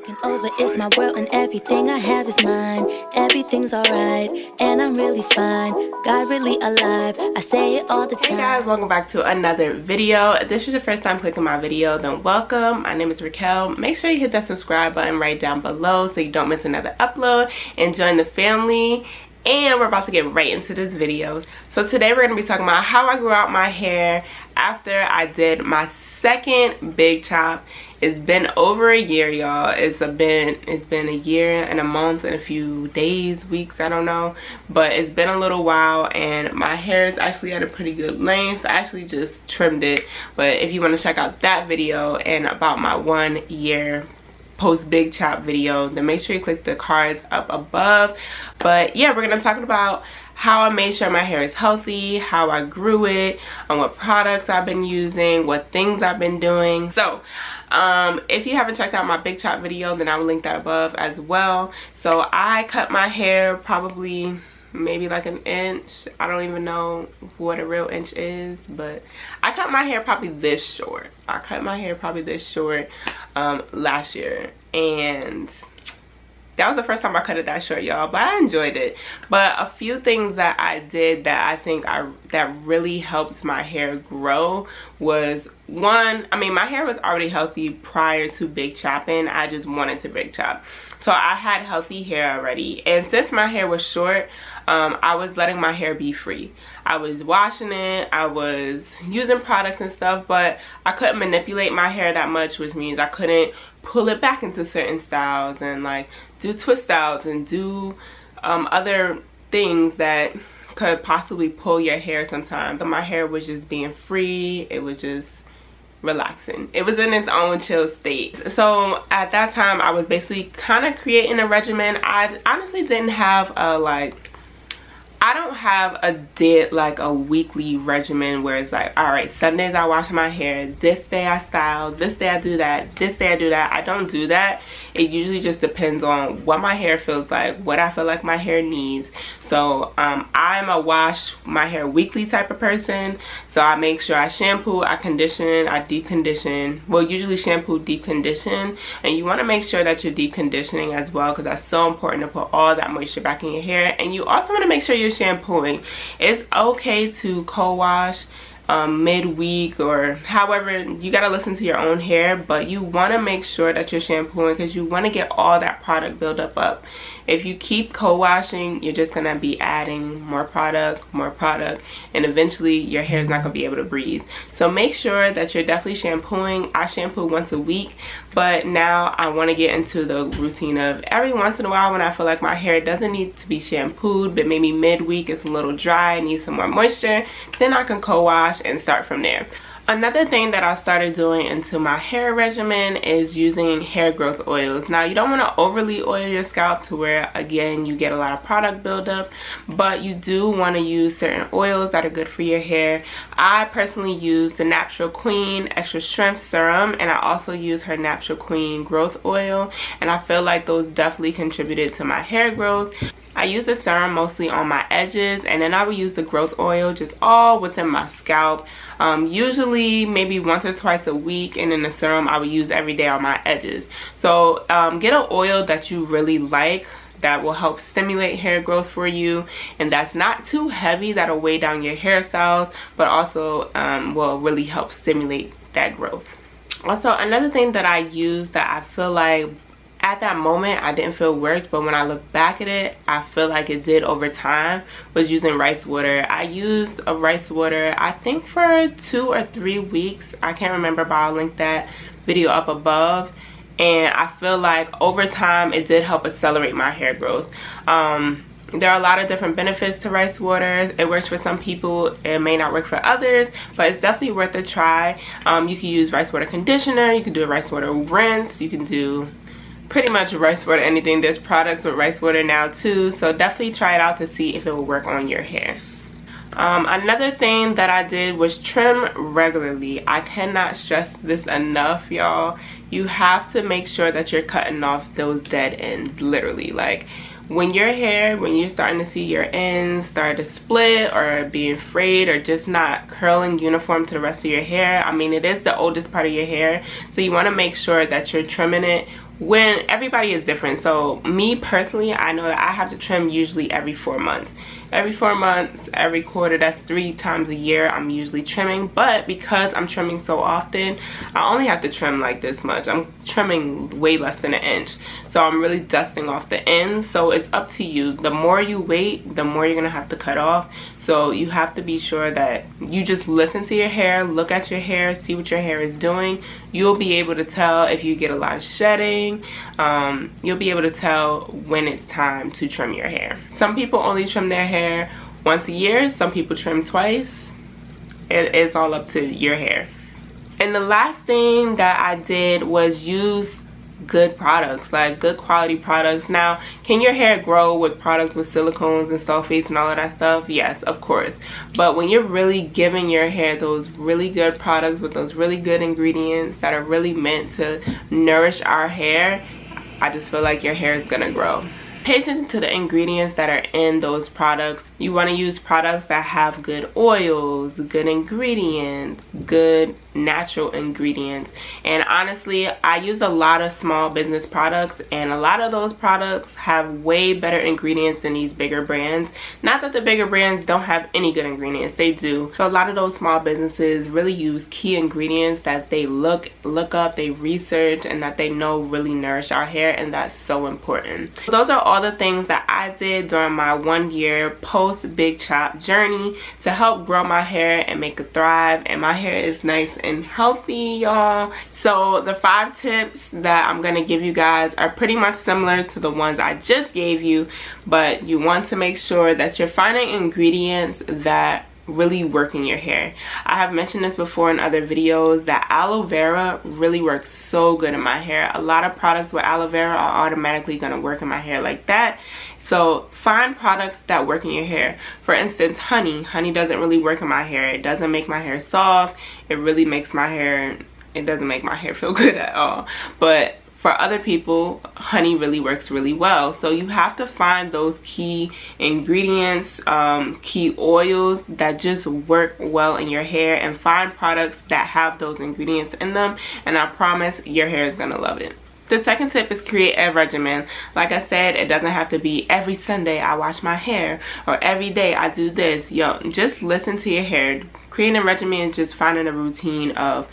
Taking over is my world and everything I have is mine. Everything's alright and I'm really fine. God really alive, I say it all the time. Hey guys, welcome back to another video. If this is your first time clicking my video, then welcome. My name is Ricquel. Make sure you hit that subscribe button right down below so you don't miss another upload and join the family. And we're about to get right into this video. So today we're going to be talking about how I grew out my hair after I did my second big chop. It's been over a year, y'all. It's been a year and a month and a few days, weeks, I don't know, but it's been a little while and my hair is actually at a pretty good length. I actually just trimmed it, but if you want to check out that video and about my 1 year post big chop video, then make sure you click the cards up above. But yeah, we're gonna talk about how I made sure my hair is healthy, how I grew it, and what products I've been using, what things I've been doing. So if you haven't checked out my big chop video, then I will link that above as well. So I cut my hair probably maybe like an inch. I don't even know what a real inch is, but I cut my hair probably this short. Last year, and that was the first time I cut it that short, y'all, but I enjoyed it. But a few things that I did that I think that really helped my hair grow was, one, I mean, my hair was already healthy prior to big chopping. I just wanted to big chop, so I had healthy hair already. And since my hair was short, I was letting my hair be free. I was washing it, I was using products and stuff, but I couldn't manipulate my hair that much, which means I couldn't pull it back into certain styles and like do twist outs and do other things that could possibly pull your hair sometimes. But my hair was just being free, it was just relaxing. It was in its own chill state. So at that time I was basically kind of creating a regimen. I honestly didn't have a I don't have a weekly regimen where it's like, all right, Sundays I wash my hair, this day I style, this day I do that, this day I do that. I don't do that. It usually just depends on what my hair feels like, what I feel like my hair needs. So I'm a wash my hair weekly type of person. So I make sure I shampoo, I condition, I deep condition. Well, usually shampoo, deep condition. And you want to make sure that you're deep conditioning as well, because that's so important to put all that moisture back in your hair. And you also want to make sure you're shampooing. It's okay to co-wash midweek or however, you got to listen to your own hair, but you want to make sure that you're shampooing because you want to get all that product buildup up. If you keep co-washing, you're just gonna be adding more product, and eventually your hair is not gonna be able to breathe. So make sure that you're definitely shampooing. I shampoo once a week, but now I want to get into the routine of every once in a while when I feel like my hair doesn't need to be shampooed, but maybe midweek it's a little dry, needs some more moisture, then I can co-wash and start from there. Another thing that I started doing into my hair regimen is using hair growth oils. Now, you don't want to overly oil your scalp to where, again, you get a lot of product buildup, but you do want to use certain oils that are good for your hair. I personally use the Natural Queen Extra Strength Serum, and I also use her Natural Queen Growth Oil, and I feel like those definitely contributed to my hair growth. I use the serum mostly on my edges, and then I will use the growth oil just all within my scalp. Usually maybe once or twice a week, and then the serum I would use every day on my edges. So get an oil that you really like that will help stimulate hair growth for you, and that's not too heavy that'll weigh down your hairstyles, but also will really help stimulate that growth. Also, another thing that I use that I feel like at that moment I didn't feel worked, but when I look back at it I feel like it did over time, was using rice water. I used a rice water I think for 2 or 3 weeks, I can't remember, but I'll link that video up above, and I feel like over time it did help accelerate my hair growth. There are a lot of different benefits to rice water. It works for some people, it may not work for others, but it's definitely worth a try. You can use rice water conditioner, you can do a rice water rinse, you can do pretty much rice water anything. There's products with rice water now too, so definitely try it out to see if it will work on your hair. Another thing that I did was trim regularly. I cannot stress this enough, y'all. You have to make sure that you're cutting off those dead ends, literally. Like when your hair, when you're starting to see your ends start to split or being frayed or just not curling uniform to the rest of your hair, I mean, it is the oldest part of your hair, so you want to make sure that you're trimming it when everybody is different. So me personally, I know that I have to trim usually every 4 months. Every 4 months, every quarter, that's 3 times a year I'm usually trimming. But because I'm trimming so often, I only have to trim like this much. I'm trimming way less than an inch. So I'm really dusting off the ends. So it's up to you. The more you wait, the more you're gonna have to cut off. So you have to be sure that you just listen to your hair, look at your hair, see what your hair is doing. You'll be able to tell if you get a lot of shedding. You'll be able to tell when it's time to trim your hair. Some people only trim their hair once a year. Some people trim twice. It's all up to your hair. And the last thing that I did was use good products, like good quality products. Now, can your hair grow with products with silicones and sulfates and all of that stuff? Yes, of course. But when you're really giving your hair those really good products with those really good ingredients that are really meant to nourish our hair, I just feel like your hair is gonna grow. Pay attention to the ingredients that are in those products. You want to use products that have good oils, good ingredients, good natural ingredients. And honestly, I use a lot of small business products, and a lot of those products have way better ingredients than these bigger brands. Not that the bigger brands don't have any good ingredients, they do. So a lot of those small businesses really use key ingredients that they look up, they research, and that they know really nourish our hair, and that's so important. So those are all the things that I did during my 1 year post big chop journey to help grow my hair and make it thrive. And my hair is nice and healthy, y'all. So the 5 tips that I'm gonna give you guys are pretty much similar to the ones I just gave you, but you want to make sure that you're finding ingredients that really work in your hair. I have mentioned this before in other videos that aloe vera really works so good in my hair. A lot of products with aloe vera are automatically going to work in my hair like that. So find products that work in your hair. For instance, honey doesn't really work in my hair. It doesn't make my hair soft. It really makes my hair, it doesn't make my hair feel good at all. But for other people, honey really works really well. So you have to find those key ingredients, key oils that just work well in your hair, and find products that have those ingredients in them, and I promise your hair is gonna love it. The second tip is create a regimen. Like I said, it doesn't have to be every Sunday I wash my hair or every day I do this. Yo, just listen to your hair. Creating a regimen is just finding a routine of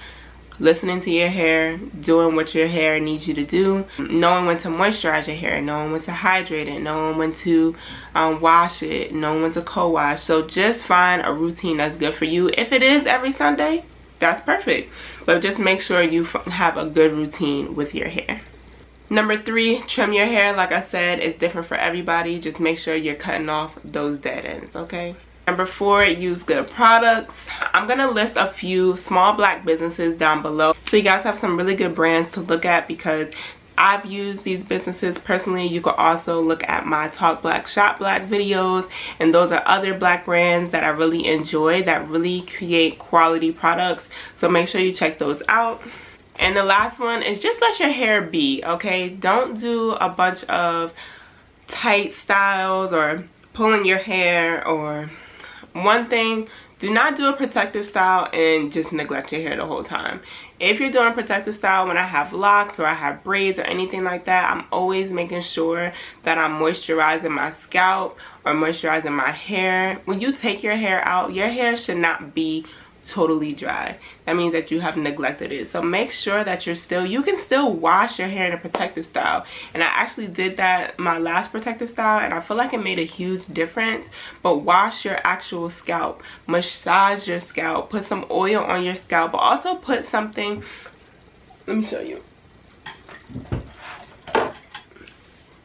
listening to your hair, doing what your hair needs you to do, knowing when to moisturize your hair, knowing when to hydrate it, knowing when to wash it, knowing when to co-wash. So just find a routine that's good for you. If it is every Sunday, that's perfect. But just make sure you have a good routine with your hair. Number 3, trim your hair. Like I said, it's different for everybody. Just make sure you're cutting off those dead ends, okay? Number 4, use good products. I'm gonna list a few small black businesses down below so you guys have some really good brands to look at, because I've used these businesses personally. You can also look at my Talk Black Shop Black videos, and those are other black brands that I really enjoy that really create quality products. So make sure you check those out. And the last one is just let your hair be, okay? Don't do a bunch of tight styles or pulling your hair, or one thing, do not do a protective style and just neglect your hair the whole time. If you're doing a protective style, when I have locks or I have braids or anything like that, I'm always making sure that I'm moisturizing my scalp or moisturizing my hair. When you take your hair out, your hair should not be totally dry. That means that you have neglected it. So make sure that you can still wash your hair in a protective style. And I actually did that my last protective style, and I feel like it made a huge difference. But wash your actual scalp, massage your scalp, put some oil on your scalp, but also put something, let me show you.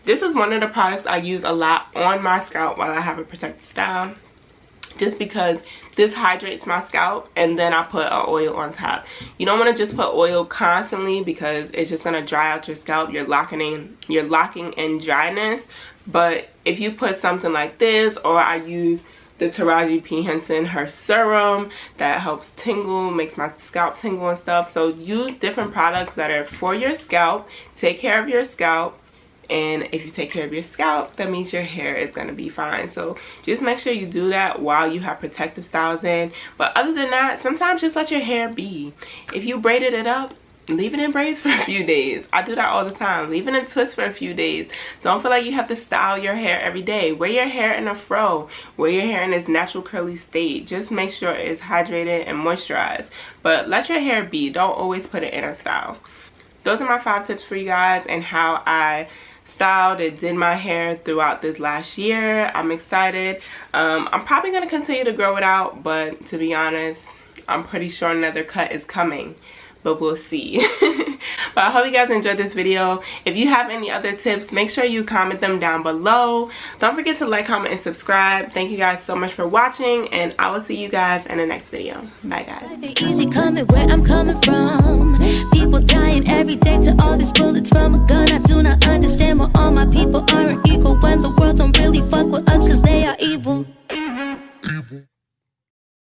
This is one of the products I use a lot on my scalp while I have a protective style, just because this hydrates my scalp, and then I put an oil on top. You don't want to just put oil constantly because it's just going to dry out your scalp. You're locking in dryness. But if you put something like this, or I use the Taraji P. Henson, her serum that helps tingle, makes my scalp tingle and stuff. So use different products that are for your scalp. Take care of your scalp. And if you take care of your scalp, that means your hair is going to be fine. So just make sure you do that while you have protective styles in. But other than that, sometimes just let your hair be. If you braided it up, leave it in braids for a few days. I do that all the time. Leave it in twists for a few days. Don't feel like you have to style your hair every day. Wear your hair in a fro. Wear your hair in its natural curly state. Just make sure it's hydrated and moisturized. But let your hair be. Don't always put it in a style. Those are my 5 tips for you guys and how I styled and did my hair throughout this last year. I'm excited. I'm probably going to continue to grow it out, but to be honest, I'm pretty sure another cut is coming, but we'll see. But I hope you guys enjoyed this video. If you have any other tips, make sure you comment them down below. Don't forget to like, comment, and subscribe. Thank you guys so much for watching, and I will see you guys in the next video. Bye guys. Easy coming where I'm coming from. People dying every day to all these bullets from a gun. I do not understand why all my people aren't equal when the world don't really fuck with us 'cause they are evil.